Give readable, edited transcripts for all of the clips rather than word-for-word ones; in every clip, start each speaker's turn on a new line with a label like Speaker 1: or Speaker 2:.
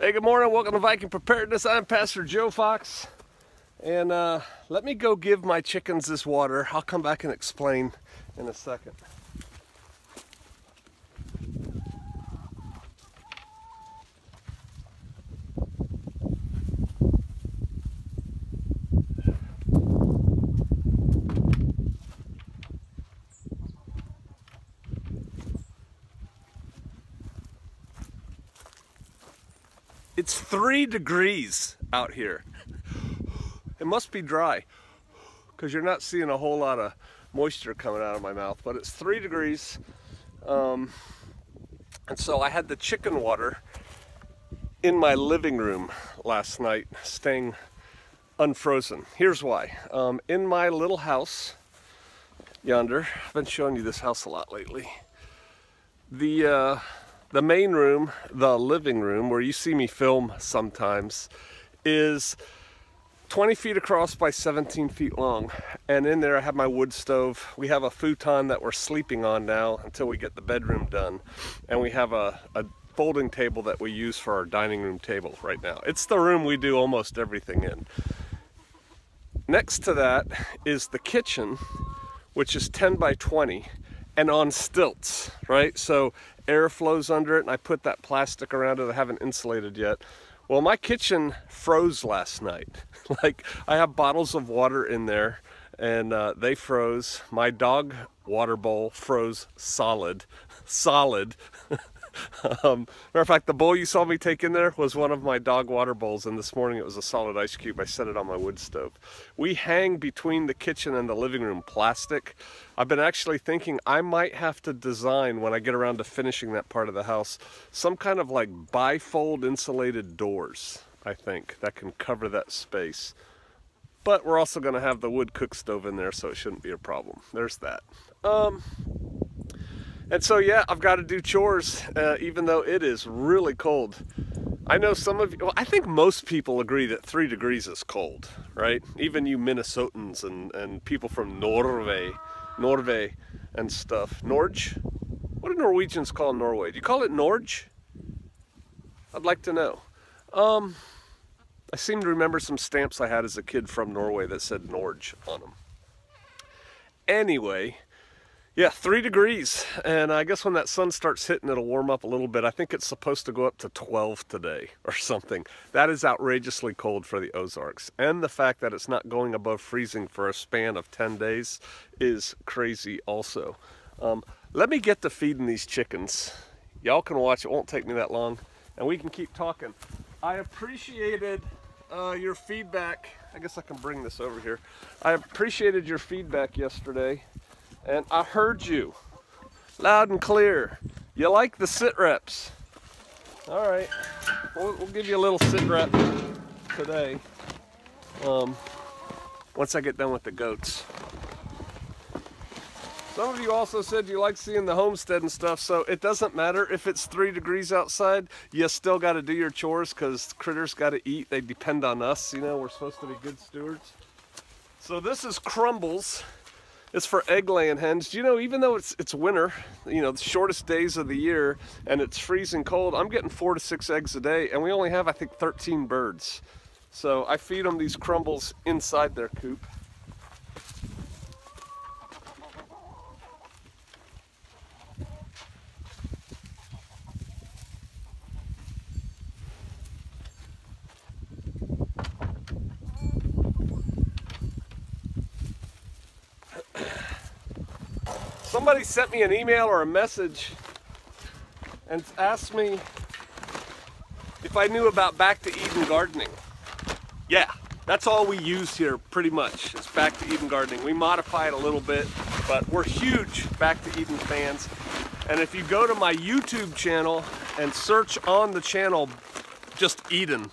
Speaker 1: Hey, good morning. Welcome to Viking Preparedness. I'm Pastor Joe Fox. And let me go give my chickens this water. I'll come back and explain in a second. It's 3 degrees out here. It must be dry because you're not seeing a whole lot of moisture coming out of my mouth, but it's 3 degrees. And so I had the chicken water in my living room last night, staying unfrozen. Here's why. In my little house yonder, I've been showing you this house a lot lately. The main room, the living room, where you see me film sometimes, is 20 feet across by 17 feet long. And in there I have my wood stove. We have a futon that we're sleeping on now until we get the bedroom done. And we have a folding table that we use for our dining room table right now. It's the room we do almost everything in. Next to that is the kitchen, which is 10 by 20 and on stilts, right? So air flows under it, and I put that plastic around it. I haven't insulated yet. Well, my kitchen froze last night. Like, I have bottles of water in there, and they froze. My dog water bowl froze solid. Matter of fact, the bowl you saw me take in there was one of my dog water bowls, and this morning it was a solid ice cube. I set it on my wood stove. We hang between the kitchen and the living room plastic. I've been actually thinking I might have to design, when I get around to finishing that part of the house, some kind of like bifold insulated doors, I think, that can cover that space. But we're also going to have the wood cook stove in there, so it shouldn't be a problem. There's that. And so, yeah, I've got to do chores, even though it is really cold. I know some of you, well, I think most people agree that 3 degrees is cold, right? Even you Minnesotans and people from Norway and stuff. Norge? What do Norwegians call Norway? Do you call it Norge? I'd like to know. I seem to remember some stamps I had as a kid from Norway that said Norge on them. Anyway, yeah, 3 degrees, and I guess when that sun starts hitting, it'll warm up a little bit. I think it's supposed to go up to 12 today or something. That is outrageously cold for the Ozarks, and the fact that it's not going above freezing for a span of 10 days is crazy also. Let me get to feeding these chickens. Y'all can watch, it won't take me that long, and we can keep talking. I appreciated your feedback. I guess I can bring this over here. I appreciated your feedback yesterday. And I heard you loud and clear. You like the sit-reps. All right, we'll give you a little sit-rep today once I get done with the goats. Some of you also said you like seeing the homestead and stuff, so it doesn't matter if it's 3 degrees outside. You still got to do your chores because critters got to eat. They depend on us. You know, we're supposed to be good stewards. So this is Crumbles. It's for egg-laying hens. You know, even though it's winter, you know, the shortest days of the year, and it's freezing cold, I'm getting 4 to 6 eggs a day, and we only have, I think, 13 birds. So I feed them these crumbles inside their coop. Somebody sent me an email or a message and asked me if I knew about Back to Eden gardening. Yeah, that's all we use here pretty much. It's Back to Eden gardening. We modify it a little bit, but we're huge Back to Eden fans. And if you go to my YouTube channel and search on the channel just Eden,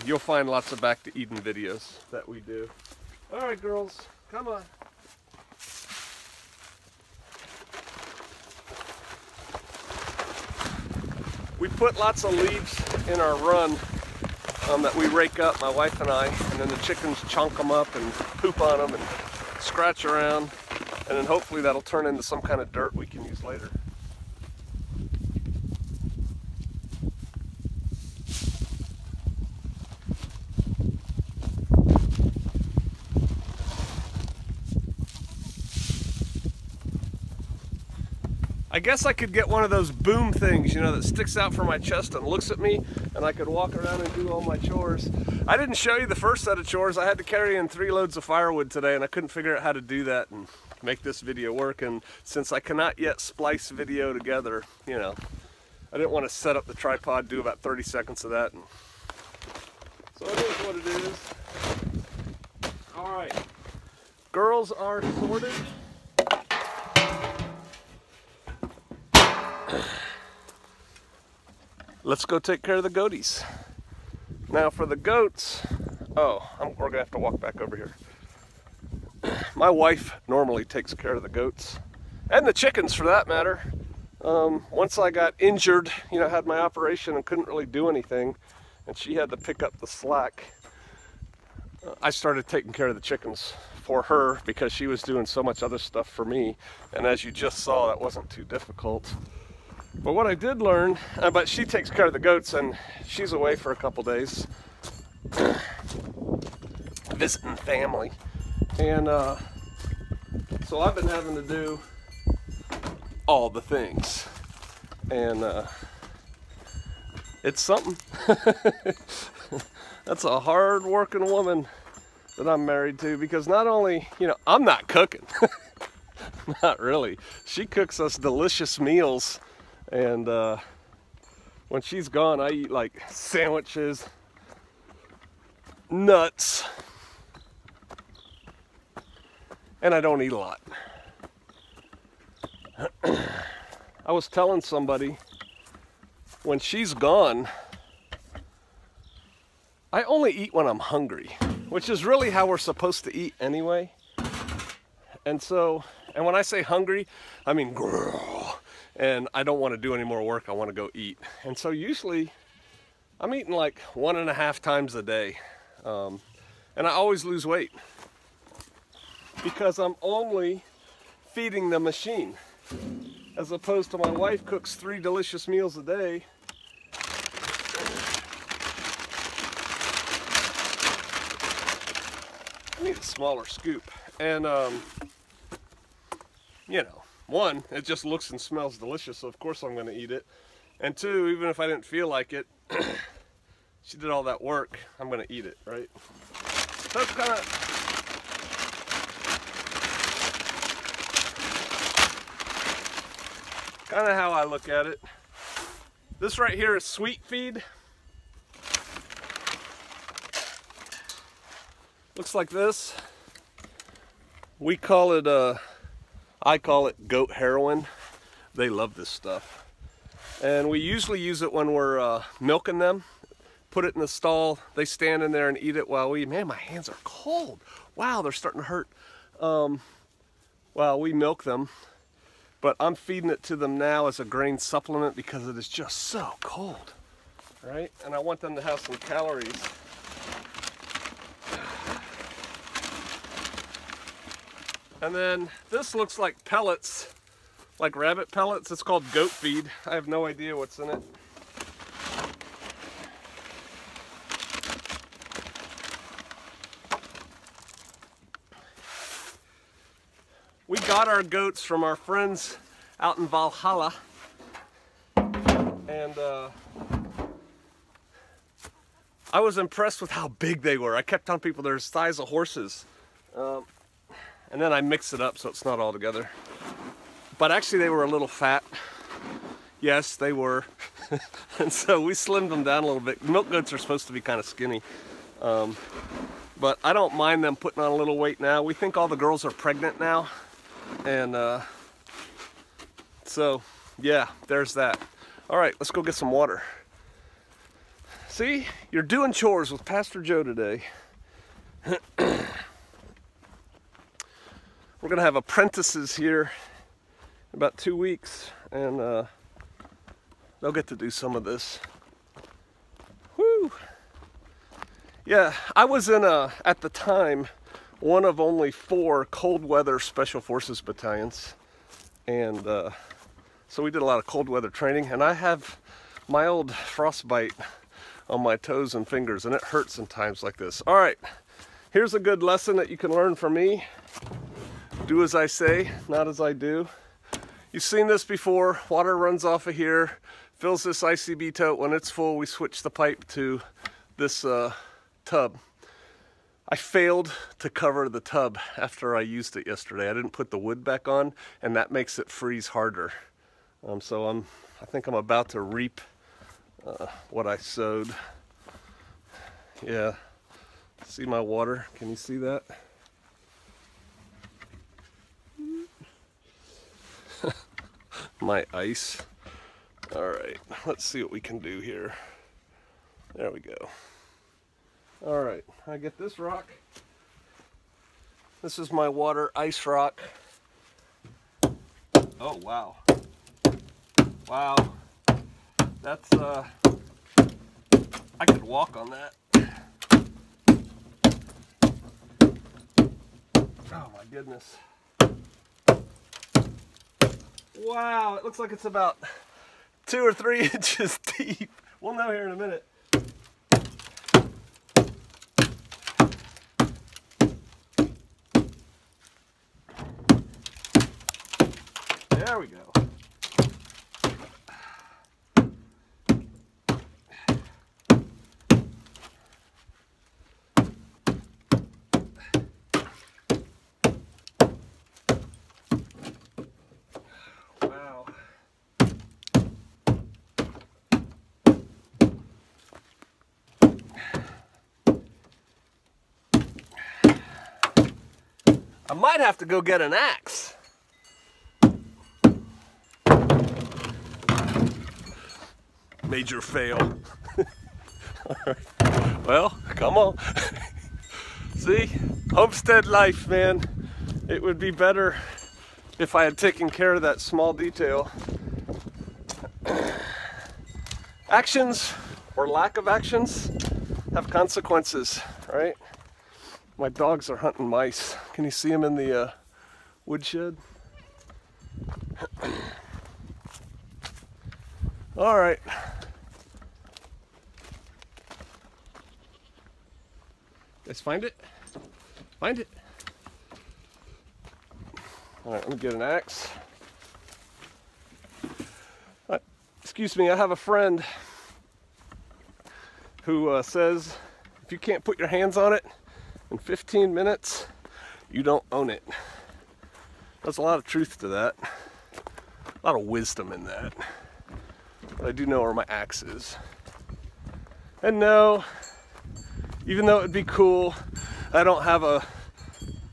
Speaker 1: you'll find lots of Back to Eden videos that we do. All right, girls, come on. We put lots of leaves in our run that we rake up, my wife and I, and then the chickens chunk them up and poop on them and scratch around, and then hopefully that'll turn into some kind of dirt we can use later. I guess I could get one of those boom things, you know, that sticks out from my chest and looks at me, and I could walk around and do all my chores. I didn't show you the first set of chores. I had to carry in 3 loads of firewood today, and I couldn't figure out how to do that and make this video work. And since I cannot yet splice video together, you know, I didn't want to set up the tripod, do about 30 seconds of that. And so it is what it is. All right, girls are sorted. Let's go take care of the goaties. Now for the goats, we're gonna have to walk back over here. My wife normally takes care of the goats, and the chickens for that matter. Once I got injured, you know, had my operation and couldn't really do anything, and she had to pick up the slack, I started taking care of the chickens for her because she was doing so much other stuff for me. And as you just saw, that wasn't too difficult. But what I did learn, but she takes care of the goats, and she's away for a couple days visiting family. And so I've been having to do all the things. And it's something. That's a hard-working woman that I'm married to, because not only, you know, I'm not cooking. Not really. She cooks us delicious meals. And when she's gone, I eat like sandwiches, nuts, and I don't eat a lot. I was telling somebody, when she's gone, I only eat when I'm hungry, which is really how we're supposed to eat anyway. And so, and when I say hungry, I mean grrr. And I don't want to do any more work, I want to go eat. And so usually I'm eating like 1.5 times a day. And I always lose weight because I'm only feeding the machine, as opposed to my wife cooks 3 delicious meals a day. I need a smaller scoop. And you know, 1, it just looks and smells delicious, so of course I'm going to eat it. And 2, even if I didn't feel like it, she did all that work, I'm going to eat it, right? So it's kind of how I look at it. This right here is sweet feed. Looks like this. We call it I call it goat heroin. They love this stuff. And we usually use it when we're milking them. Put it in the stall. They stand in there and eat it while man, my hands are cold. Wow, they're starting to hurt. While we milk them. But I'm feeding it to them now as a grain supplement because it is just so cold. Right? And I want them to have some calories. And then this looks like pellets, like rabbit pellets. It's called goat feed. I have no idea what's in it. We got our goats from our friends out in Valhalla. And I was impressed with how big they were. I kept telling people they're the size of horses. And then I mix it up so it's not all together. But actually they were a little fat. Yes, they were. And so we slimmed them down a little bit. Milk goats are supposed to be kind of skinny. But I don't mind them putting on a little weight now. We think all the girls are pregnant now. And so, yeah, there's that. All right, let's go get some water. See, you're doing chores with Pastor Joe today. We're gonna have apprentices here in about 2 weeks, and they'll get to do some of this. Woo! Yeah, I was in at the time, one of only 4 cold weather special forces battalions, and so we did a lot of cold weather training, and I have my old frostbite on my toes and fingers, and it hurts in times like this. All right, here's a good lesson that you can learn from me. Do as I say, not as I do. You've seen this before. Water runs off of here, fills this ICB tote. When it's full, we switch the pipe to this tub. I failed to cover the tub after I used it yesterday. I didn't put the wood back on, and that makes it freeze harder. So I think I'm about to reap what I sowed. Yeah, see my water? Can you see that? My ice. All right, let's see what we can do here. There we go. All right, I get this rock. This is my water ice rock. Oh, wow. Wow. That's, I could walk on that. Oh my goodness. Wow, it looks like it's about 2 or 3 inches deep. We'll know here in a minute. There we go. Wow. I might have to go get an axe. Major fail. All right. Well, come on. See, homestead life, man. It would be better if I had taken care of that small detail. Actions or lack of actions have consequences, right? My dogs are hunting mice. Can you see them in the woodshed? All right. Let's find it. Find it. All right, let me get an axe. Excuse me, I have a friend who says if you can't put your hands on it in 15 minutes, you don't own it. There's a lot of truth to that. A lot of wisdom in that. But I do know where my axe is. And no, even though it'd be cool, I don't have a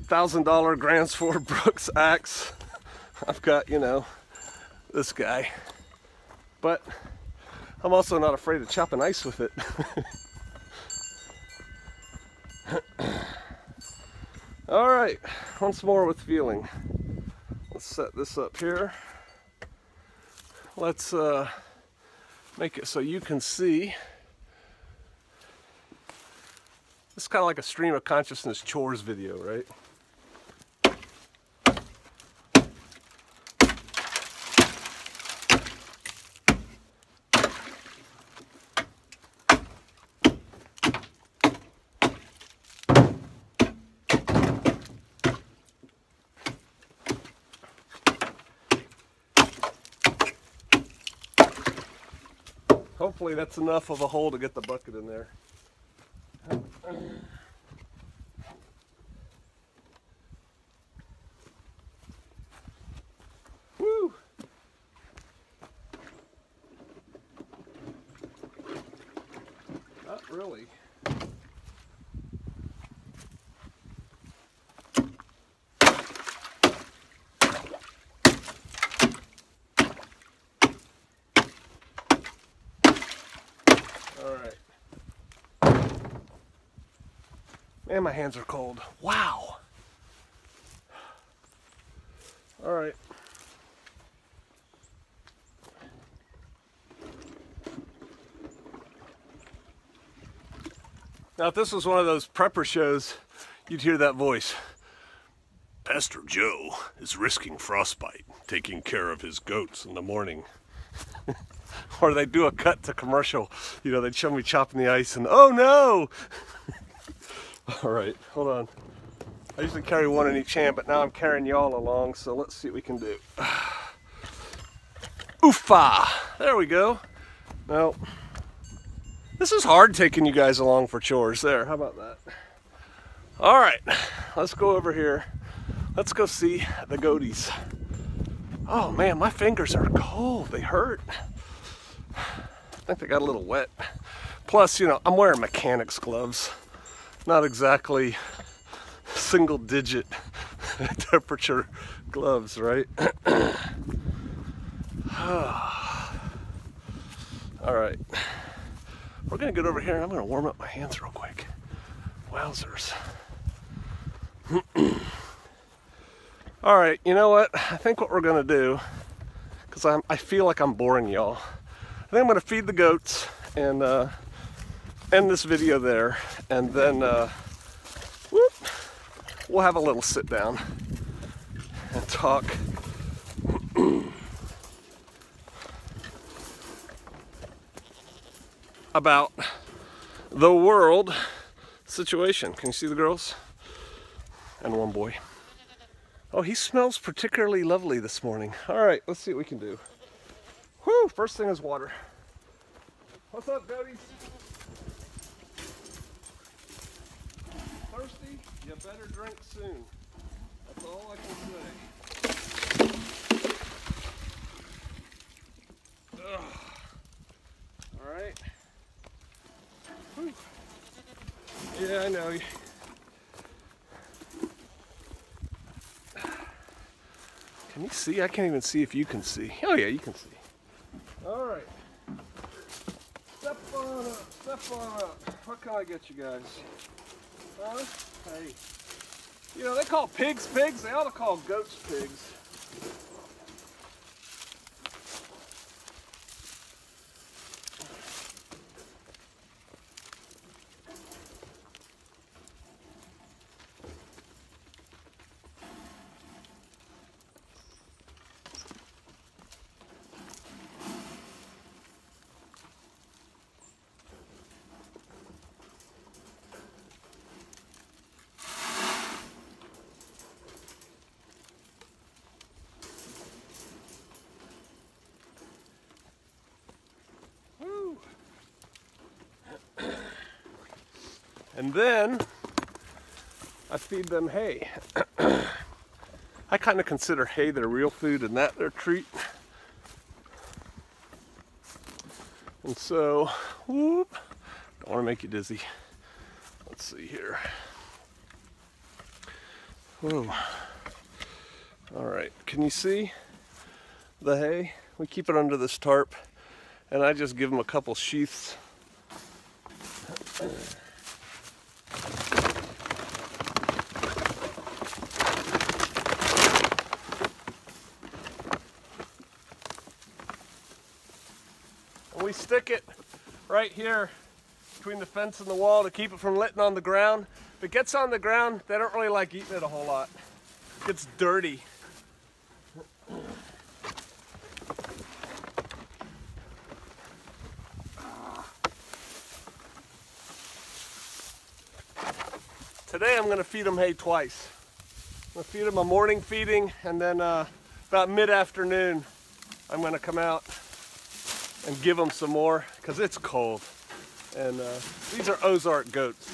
Speaker 1: $1,000 Gransford Brooks axe. I've got, you know, this guy. But I'm also not afraid of chopping ice with it. All right, once more with feeling. Let's set this up here. Let's make it so you can see. This is kind of like a stream of consciousness chores video, right? Hopefully that's enough of a hole to get the bucket in there. Woo! Not really. Man, my hands are cold. Wow. All right. Now, if this was one of those prepper shows, you'd hear that voice. Pastor Joe is risking frostbite, taking care of his goats in the morning. Or they do a cut to commercial. You know, they'd show me chopping the ice and, oh no! All right, hold on. I usually carry one in each hand, but now I'm carrying y'all along, so let's see what we can do. Oofa! There we go. Now, this is hard taking you guys along for chores. There, how about that? All right, let's go over here. Let's go see the goaties. Oh man, my fingers are cold. They hurt. I think they got a little wet. Plus, you know, I'm wearing mechanics gloves. Not exactly single digit temperature gloves, right? All right, we're gonna get over here and I'm gonna warm up my hands real quick. Wowzers. All right, you know what? I think what we're gonna do, because I feel like I'm boring y'all, I think I'm gonna feed the goats and end this video there, and then we'll have a little sit down and talk. About the world situation. Can you see the girls? And one boy. Oh, he smells particularly lovely this morning. All right, let's see what we can do. Whew, first thing is water. What's up, goaties? Thirsty? You better drink soon. That's all I can say. Ugh. All right. Whew. Yeah, I know. Can you see? I can't even see if you can see. Oh yeah, you can see. All right. Step on up. Step on up. What can I get you guys? Huh? Hey. You know, they call pigs pigs. They ought to call goats pigs. And then I feed them hay. I kind of consider hay their real food and that their treat. And so, whoop, don't want to make you dizzy. Let's see here. Whoa. All right, can you see the hay? We keep it under this tarp, and I just give them a couple sheaths. We stick it right here between the fence and the wall to keep it from letting on the ground. If it gets on the ground, they don't really like eating it a whole lot. It gets dirty. Today I'm going to feed them hay twice. I'm going to feed them a morning feeding, and then about mid-afternoon I'm going to come out and give them some more because it's cold. And these are Ozark goats.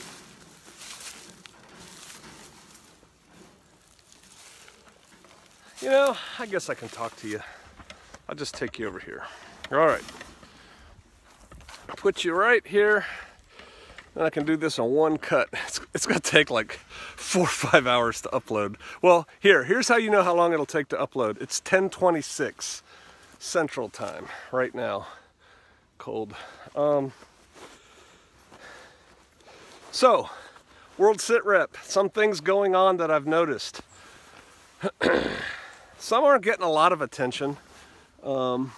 Speaker 1: You know, I guess I can talk to you. I'll just take you over here. All right. Put you right here. And I can do this on one cut. It's gonna take like 4 or 5 hours to upload. Well, here's how you know how long it'll take to upload. It's 10:26 Central Time right now. Cold. So, World Sitrep. Some things going on that I've noticed. Some aren't getting a lot of attention. But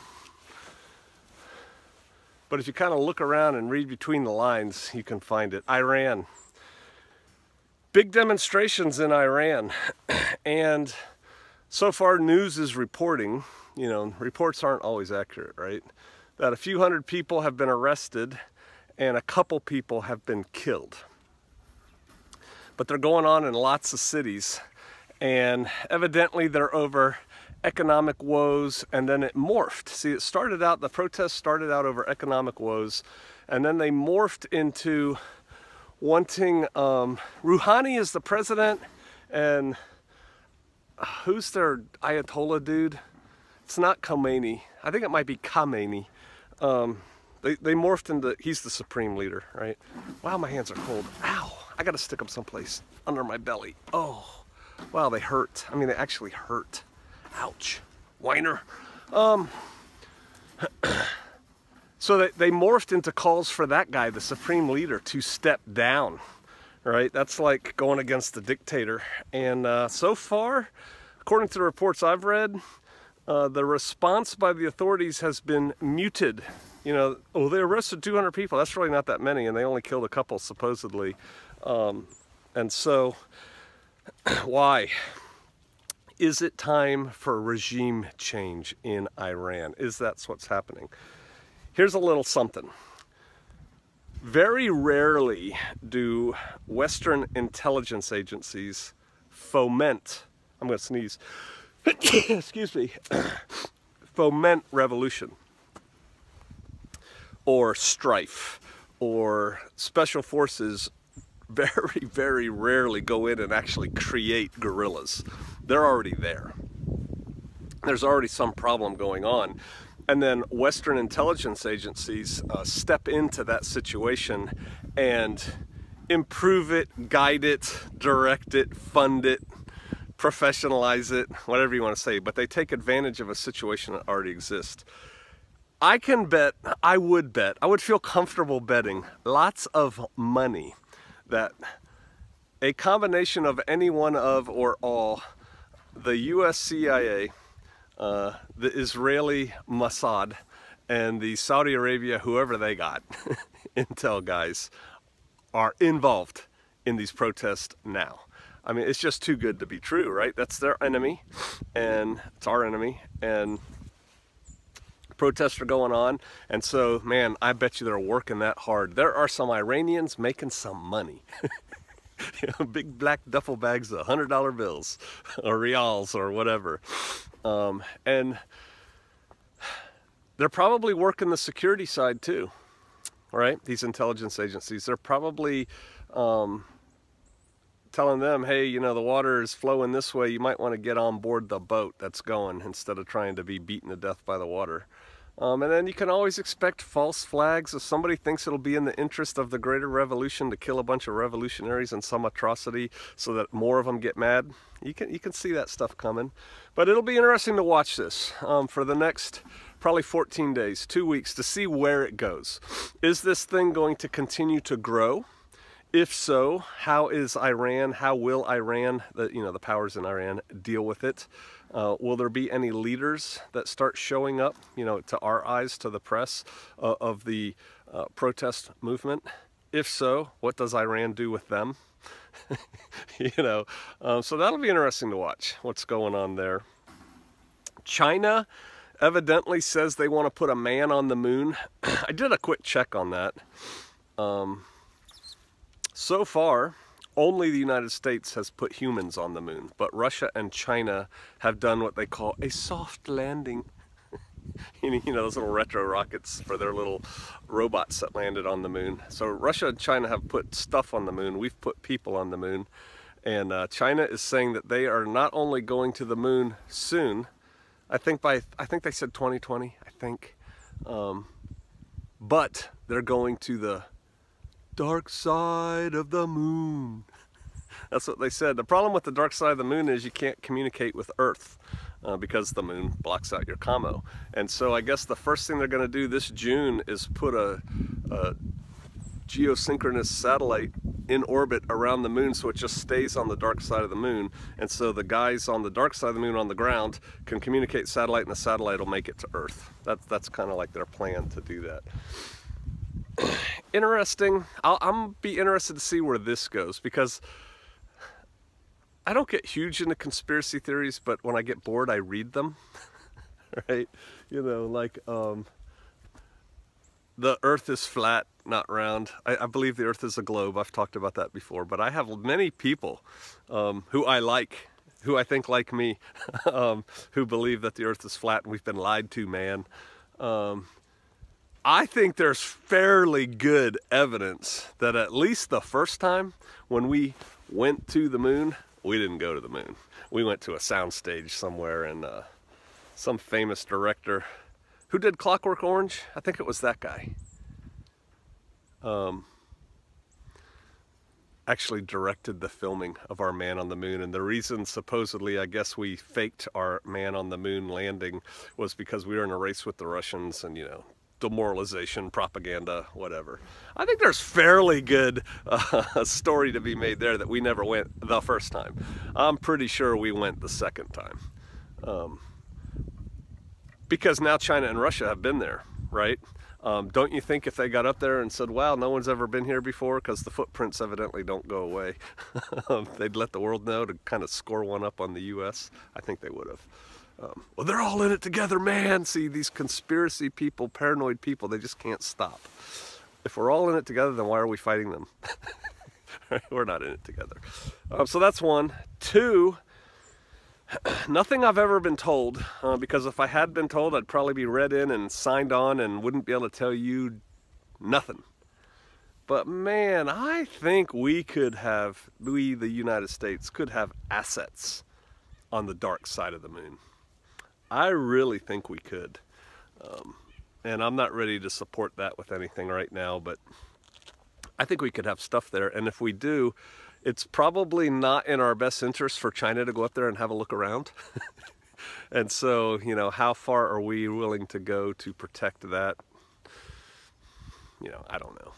Speaker 1: if you kind of look around and read between the lines, you can find it. Iran. Big demonstrations in Iran. And so far news is reporting, you know, reports aren't always accurate, right? That a few hundred people have been arrested and a couple people have been killed. But they're going on in lots of cities. And evidently they're over economic woes, and then it morphed. See, it started out, the protests started out over economic woes, and then they morphed into wanting, Rouhani is the president, and who's their Ayatollah dude? It's not Khomeini. I think it might be Khamenei. They morphed into, he's the supreme leader, right? Wow, my hands are cold. Ow, I gotta stick them someplace under my belly. Oh, wow, they hurt. I mean, they actually hurt. Ouch, whiner. So they morphed into calls for that guy, the supreme leader, to step down, right? That's like going against the dictator. And so far, according to the reports I've read, the response by the authorities has been muted. You know, oh, they arrested 200 people. That's really not that many, and they only killed a couple, supposedly. And so, why? Is it time for regime change in Iran? Is that what's happening? Here's a little something. Very rarely do Western intelligence agencies foment, I'm going to sneeze, excuse me, foment revolution or strife, or special forces very, very rarely go in and actually create guerrillas. They're already there. There's already some problem going on. And then Western intelligence agencies step into that situation and improve it, guide it, direct it, fund it, professionalize it, whatever you want to say. But they take advantage of a situation that already exists. I can bet, I would feel comfortable betting lots of money that a combination of any one of or all the US CIA, the Israeli Mossad, and the Saudi Arabia, whoever they got, intel guys, are involved in these protests now. I mean, it's just too good to be true, right? That's their enemy, and it's our enemy, and protests are going on. And so, man, I bet you they're working that hard. There are some Iranians making some money. You know, big black duffel bags of $100 bills or rials or whatever. And they're probably working the security side too, right? These intelligence agencies, they're probably telling them, hey, you know, the water is flowing this way. You might want to get on board the boat that's going instead of trying to be beaten to death by the water. And then you can always expect false flags. If somebody thinks it'll be in the interest of the greater revolution to kill a bunch of revolutionaries in some atrocity so that more of them get mad, you can see that stuff coming. But it'll be interesting to watch this for the next probably 14 days, 2 weeks, to see where it goes. Is this thing going to continue to grow? If so, how is Iran, how will Iran, the powers in Iran, deal with it? Will there be any leaders that start showing up, to our eyes, to the press, of the protest movement? If so, what does Iran do with them? So that'll be interesting to watch, what's going on there. China evidently says they want to put a man on the moon. I did a quick check on that. So far, only the United States has put humans on the moon, but Russia and China have done what they call a soft landing. Those little retro rockets for their little robots that landed on the moon. So Russia and China have put stuff on the moon. We've put people on the moon. And China is saying that they are not only going to the moon soon, I think they said 2020, but they're going to the dark side of the moon. That's what they said. The problem with the dark side of the moon is you can't communicate with Earth because the moon blocks out your commo. And so I guess the first thing they're going to do this June is put a geosynchronous satellite in orbit around the moon so it just stays on the dark side of the moon. And so the guys on the dark side of the moon on the ground can communicate satellite, and the satellite will make it to Earth. That's kind of like their plan to do that. Interesting. I'm be interested to see where this goes, because I don't get huge into conspiracy theories, but when I get bored, I read them. Right? The Earth is flat, not round. I believe the Earth is a globe. I've talked about that before, but I have many people who I like who I think like me, who believe that the earth is flat and we've been lied to, man. I think there's fairly good evidence that at least the first time when we went to the moon, we didn't go to the moon. We went to a soundstage somewhere, and some famous director who did Clockwork Orange, I think it was that guy, actually directed the filming of our man on the moon. And the reason supposedly, I guess, we faked our man on the moon landing was because we were in a race with the Russians, and, you know, demoralization, propaganda, whatever. I think there's fairly good story to be made there that we never went the first time. I'm pretty sure we went the second time. Because now China and Russia have been there, right? Don't you think if they got up there and said, wow, no one's ever been here before, because the footprints evidently don't go away, they'd let the world know to kind of score one up on the US? I think they would have. Well, they're all in it together, man. See, these conspiracy people, paranoid people, they just can't stop. If we're all in it together, then why are we fighting them? We're not in it together. So that's one. Two, nothing I've ever been told, because if I had been told, I'd probably be read in and signed on and wouldn't be able to tell you nothing. But man, I think we, the United States, could have assets on the dark side of the moon. I really think we could. And I'm not ready to support that with anything right now, but I think we could have stuff there. And if we do, it's probably not in our best interest for China to go up there and have a look around. And so, you know, how far are we willing to go to protect that? You know, I don't know.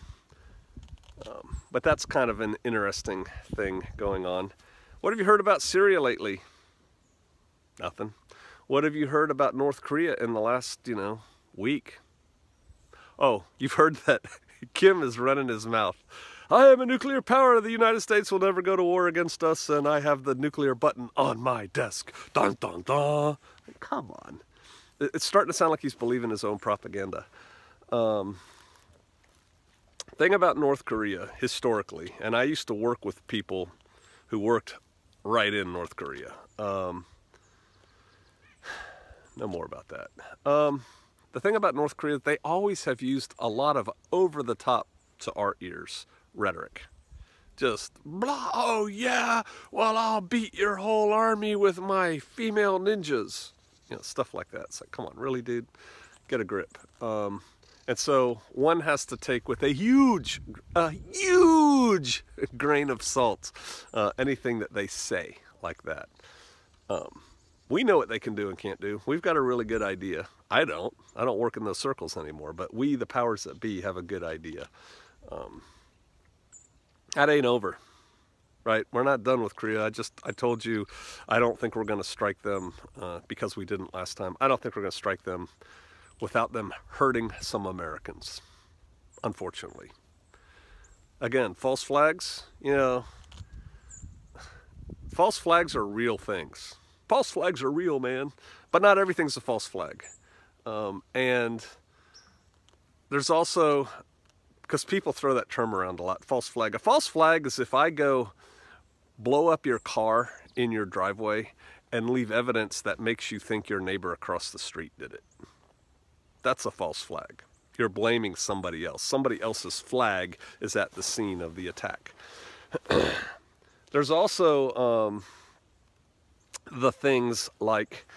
Speaker 1: But that's kind of an interesting thing going on. What have you heard about Syria lately? Nothing. What have you heard about North Korea in the last, week? Oh, you've heard that Kim is running his mouth. I am a nuclear power. The United States will never go to war against us, and I have the nuclear button on my desk. Dun, dun, dun. Come on. It's starting to sound like he's believing his own propaganda. Thing about North Korea, historically, and I used to work with people who worked right in North Korea. No more about that. The thing about North Korea, they always have used a lot of over-the-top, to our ears, rhetoric. Just, blah, oh yeah, well, I'll beat your whole army with my female ninjas. Stuff like that. It's like, come on, really, dude? Get a grip. And so one has to take with a huge grain of salt anything that they say like that. We know what they can do and can't do. We've got a really good idea. I don't work in those circles anymore, but we, the powers that be, have a good idea. That ain't over, right? We're not done with Korea. I told you, I don't think we're going to strike them because we didn't last time. I don't think we're going to strike them without them hurting some Americans, unfortunately. Again, false flags, false flags are real things. False flags are real, man, but not everything's a false flag. And there's also, because people throw that term around a lot, false flag. A false flag is if I go blow up your car in your driveway and leave evidence that makes you think your neighbor across the street did it. That's a false flag. You're blaming somebody else. Somebody else's flag is at the scene of the attack. There's also the things like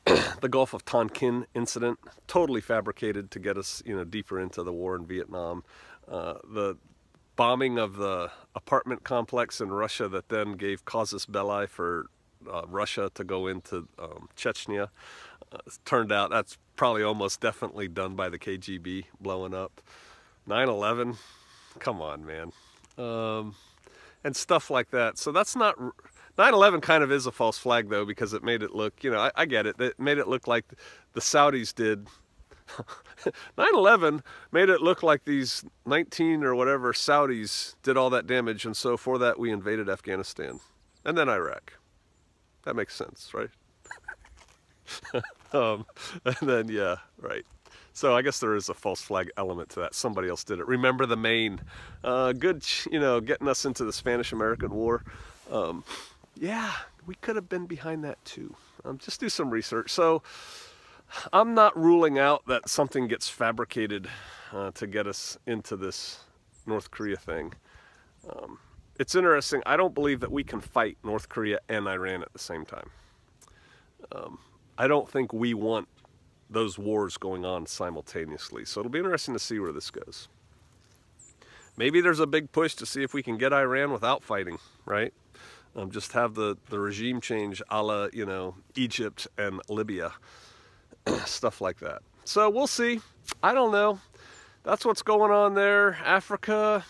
Speaker 1: the Gulf of Tonkin incident, totally fabricated to get us, deeper into the war in Vietnam. The bombing of the apartment complex in Russia that then gave casus belli for Russia to go into Chechnya. Turned out that's probably almost definitely done by the KGB, blowing up. 9/11, come on, man. And stuff like that. So that's not... 9/11 kind of is a false flag, though, because it made it look, I get it. It made it look like the Saudis did. 9/11 made it look like these 19 or whatever Saudis did all that damage, and so for that we invaded Afghanistan. And then Iraq. That makes sense, right? And then, yeah, right. So I guess there is a false flag element to that. Somebody else did it. Remember the Maine. Good, getting us into the Spanish-American War. yeah, we could have been behind that too. Just do some research. So I'm not ruling out that something gets fabricated to get us into this North Korea thing. It's interesting. I don't believe that we can fight North Korea and Iran at the same time. I don't think we want those wars going on simultaneously. So it'll be interesting to see where this goes. Maybe there's a big push to see if we can get Iran without fighting, right? Just have the regime change a la, you know, Egypt and Libya, stuff like that. So we'll see. I don't know. That's what's going on there. Africa.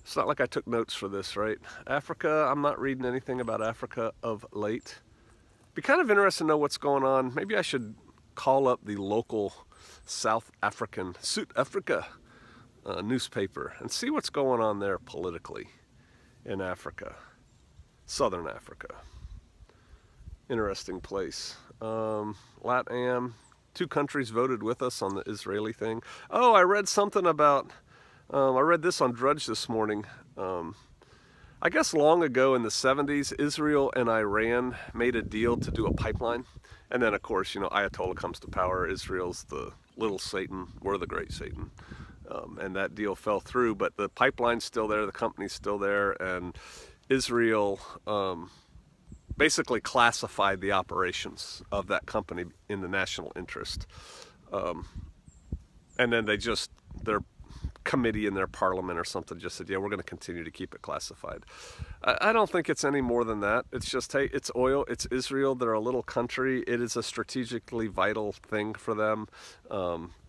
Speaker 1: It's not like I took notes for this, right? Africa, I'm not reading anything about Africa of late. Be kind of interested to know what's going on. Maybe I should call up the local South African, South Africa newspaper and see what's going on there politically in Africa, Southern Africa. Interesting place. LATAM, 2 countries voted with us on the Israeli thing. Oh, I read something about, I read this on Drudge this morning. I guess long ago in the 70s, Israel and Iran made a deal to do a pipeline. And then, of course, you know, Ayatollah comes to power. Israel's the little Satan. We're the great Satan. And that deal fell through. But the pipeline's still there. The company's still there. And Israel basically classified the operations of that company in the national interest. And then their committee in their parliament or something just said, yeah, we're going to continue to keep it classified. I don't think it's any more than that. It's just, hey, it's oil, it's Israel, they're a little country, it is a strategically vital thing for them,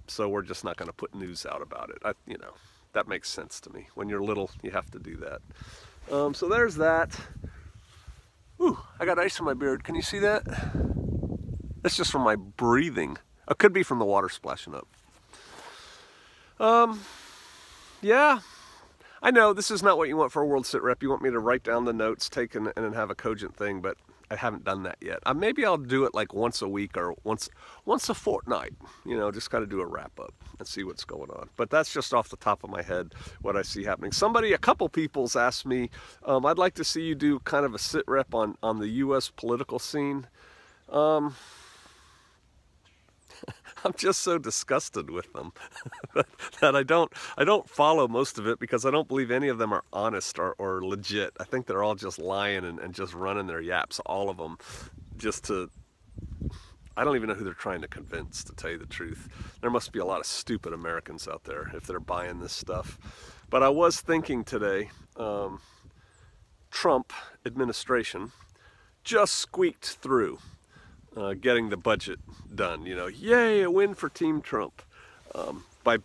Speaker 1: so we're just not going to put news out about it. You know, that makes sense to me. When you're little, you have to do that. So there's that. Ooh, I got ice in my beard. Can you see that? That's just from my breathing. It could be from the water splashing up. Yeah, I know this is not what you want for a World Sit Rep. You want me to write down the notes, take and then have a cogent thing, but I haven't done that yet. Maybe I'll do it like once a week or once a fortnight. You know, just got to do a wrap up and see what's going on. But that's just off the top of my head what I see happening. A couple people's asked me, I'd like to see you do kind of a sit rep on the U.S. political scene. I'm just so disgusted with them that I don't follow most of it because I don't believe any of them are honest or legit. I think they're all just lying and just running their yaps, all of them, I don't even know who they're trying to convince, to tell you the truth. There must be a lot of stupid Americans out there if they're buying this stuff. But I was thinking today, Trump administration just squeaked through getting the budget done. You know, yay, a win for Team Trump by